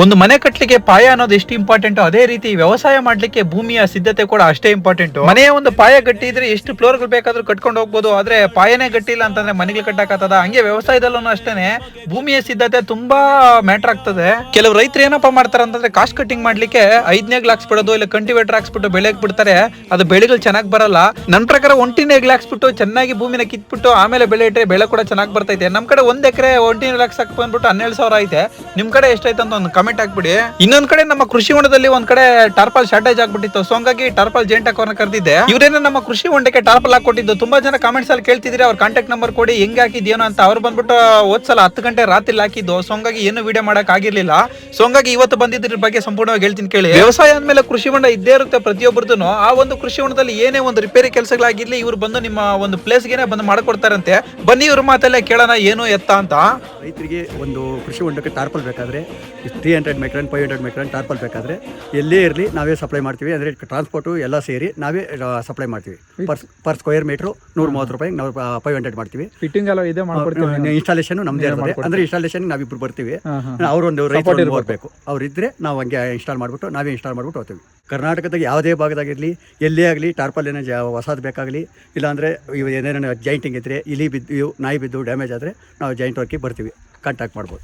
ಒಂದು ಮನೆ ಕಟ್ಟಲಿಕ್ಕೆ ಪಾಯ ಅನ್ನೋದು ಎಷ್ಟು ಇಂಪಾರ್ಟೆಂಟ್, ಅದೇ ರೀತಿ ವ್ಯವಸಾಯ ಮಾಡ್ಲಿಕ್ಕೆ ಭೂಮಿಯ ಸಿದ್ಧತೆ ಕೂಡ ಅಷ್ಟೇ ಇಂಪಾರ್ಟೆಂಟ್. ಮನೆಯ ಒಂದು ಪಾಯ ಗಟ್ಟಿ ಇದ್ರೆ ಎಷ್ಟು ಫ್ಲೋರ್ಗಳು ಬೇಕಾದ್ರೂ ಕಟ್ಕೊಂಡು ಹೋಗ್ಬೋದು, ಆದ್ರೆ ಪಾಯನೇ ಗಟ್ಟಿಲ್ಲ ಅಂತಂದ್ರೆ ಮನೆಗಳು ಕಟ್ಟಕ್ಕಾಗ್ತದ? ಹಂಗೆ ವ್ಯವಸಾಯದಲ್ಲೂ ಅಷ್ಟೇನೆ ಭೂಮಿಯ ಸಿದ್ಧತೆ ತುಂಬಾ ಮ್ಯಾಟರ್ ಆಗ್ತದೆ. ಕೆಲವು ರೈತರು ಏನಪ್ಪಾ ಮಾಡ್ತಾರೆ ಅಂತಂದ್ರೆ ಕಾಸ್ಟ್ ಕಟಿಂಗ್ ಮಾಡ್ಲಿಕ್ಕೆ 5ನೇಗ್ಲು ಹಾಕ್ಸ್ಬಿಡೋದು, ಇಲ್ಲ ಕಲ್ಟಿವೇಟರ್ ಹಾಕ್ಸ್ಬಿಟ್ಟು ಬೆಳೆಗ್ ಬಿಡ್ತಾರೆ. ಅದು ಬೆಳೆಗಳು ಚೆನ್ನಾಗಿ ಬರಲ್ಲ. ನನ್ನ ಪ್ರಕಾರ ಒಂಟಿನೇಗ್ಲು ಹಾಕ್ಸ್ಬಿಟ್ಟು ಚೆನ್ನಾಗಿ ಭೂಮಿನ ಕಿತ್ಬಿಟ್ಟು ಆಮೇಲೆ ಬೆಳೆ ಇಟ್ಟರೆ ಬೆಳೆ ಕೂಡ ಚೆನ್ನಾಗಿ ಬರ್ತೈತೆ. ನಮ್ ಕಡೆ 1 ಎಕರೆ ಒಂಟಿನೇಗ್ಲು ಹಾಕ್ಸಕ್ ಬಂದ್ಬಿಟ್ಟು 12,000 ಐತೆ. ನಿಮ್ ಕಡೆ ಎಷ್ಟೈತೆ ಅಂತ ಒಂದು ಕಮೆಂಟ್ ಹಾಕ್ಬಿಡಿ. ಇನ್ನೊಂದ್ ಕಡೆ ನಮ್ಮ ಕೃಷಿ ಹೊಂಡದಲ್ಲಿ ಒಂದ್ ಕಡೆ ಟಾರ್ಪಲ್ ಶಾರ್ಟೇಜ್ ಆಗ್ಬಿಟ್ಟಿತ್ತು. ಸೊ ಹಂಗಾಗಿ ಟಾರ್ಪಲ್ ಜೇಂಟ್ ಹಾಕೋರ್ನ ಕರೆದಿದ್ದೆ. ಇವರೇನ ನಮ್ಮ ಕೃಷಿ ಹೊಂಡಕ್ಕೆ ಟಾರ್ಪಲ್ ಹಾಕೊಟ್ಟಿದ್ದು. ತುಂಬಾ ಜನ ಕಾಮೆಂಟ್ಸ್ ಅಲ್ಲಿ ಕೇಳ್ತಿದ್ರೆ ಅವ್ರ ಕಾಂಟ್ಯಾಕ್ಟ್ ನಂಬರ್ ಕೊಡಿ, ಹೆಂಗ್ ಹಾಕಿದ್ಯೇನೋ ಅಂತ. ಅವ್ರು ಬಂದ್ಬಿಟ್ಟು ಹೋದ್ಸಲ 10 ಗಂಟೆ ರಾತ್ರಿ ಹಾಕಿದ್ದು. ಸೊ ಹಂಗಾಗಿ ಏನು ವಿಡಿಯೋ ಮಾಡಕ್ ಆಗಿರ್ಲಿಲ್ಲ. ಸೊ ಹಂಗಾಗಿ ಇವತ್ತು ಬಂದಿದ್ರ ಬಗ್ಗೆ ಸಂಪೂರ್ಣವಾಗಿ ಹೇಳ್ತೀನಿ ಕೇಳಿ. ವ್ಯವಸಾಯ ಅಂದ್ಮೇಲೆ ಕೃಷಿ ಹೊಂಡ ಇದ್ದೇ ಇರುತ್ತೆ ಪ್ರತಿಯೊಬ್ಬರದು. ಆ ಒಂದು ಕೃಷಿ ಹೊಂಡದಲ್ಲಿ ಏನೇ ಒಂದು ರಿಪೇರಿ ಕೆಲಸಗಳಾಗಿರ್ಲಿ, ಇವ್ರು ಬಂದು ನಿಮ್ಮ ಒಂದು ಪ್ಲೇಸ್ಗೆ ಬಂದು ಮಾಡ್ಕೊಡ್ತಾರಂತೆ. ಬನ್ನಿ ಇವ್ರ ಮಾತಲ್ಲೇ ಕೇಳೋಣ ಏನು ಎತ್ತ ಅಂತ. ರೈತರಿಗೆ ಒಂದು ಕೃಷಿ ಹೊಂಡಕ್ಕೆ ಟಾರ್ಪಲ್ ಬೇಕಾದರೆ 300 ಮೈಕ್ರಾನ್ 500 ಮೈಕ್ರಾನ್ ಟಾರ್ಪಲ್ ಬೇಕಾದರೆ ಎಲ್ಲೇ ಇರಲಿ ನಾವೇ ಸಪ್ಲೈ ಮಾಡ್ತೀವಿ. ಅಂದರೆ ಟ್ರಾನ್ಸ್ಪೋರ್ಟು ಎಲ್ಲ ಸೇರಿ ನಾವೇ ಸಪ್ಲೈ ಮಾಡ್ತೀವಿ. ಪರ್ ಸ್ಕ್ವೇರ್ ಮೀಟ್ರು 130 ರೂಪಾಯಿ ನಾವು 500 ಮಾಡ್ತೀವಿ. ಫಿಟ್ಟಿಂಗ್ ಎಲ್ಲ ಇದೆ ಮಾಡ್ಕೊಡ್ತೀವಿ. ಇನ್ಸ್ಟಾಲೇಷನ್ ನಮ್ಮದೇ ಇರ್ತದೆ. ಅಂದರೆ ಇನ್ಸ್ಟಾಲೇಷನ್ ನಾವಿಬ್ರು ಬರ್ತೀವಿ. ಅವರೊಂದು ರೈತರು ಬರಬೇಕು. ಅವ್ರಿದ್ರೆ ನಾವು ಹಂಗೆ ನಾವೇ ಇನ್ಸ್ಟಾಲ್ ಮಾಡ್ಬಿಟ್ಟು ಹೋಗ್ತೀವಿ. ಕರ್ನಾಟಕದಾಗ ಯಾವುದೇ ಭಾಗದಾಗಿರಲಿ ಎಲ್ಲೇ ಆಗಲಿ ಟಾರ್ಪಲ್ ಏನೋ ಹೊಸದು ಬೇಕಾಗಲಿ, ಇಲ್ಲಾಂದರೆ ಏನೇನೋ ಜೈಂಟಿಂಗ್ ಇದ್ದರೆ, ಇಲಿ ಬಿದ್ದು ನಾಯಿ ಬಿದ್ದು ಡ್ಯಾಮೇಜ್ ಆದರೆ ನಾವು ಜೈಂಟ್ ವರ್ಕಿಗೆ ಬರ್ತೀವಿ. ಕಾಂಟ್ಯಾಕ್ಟ್ ಮಾಡ್ಬೋದು.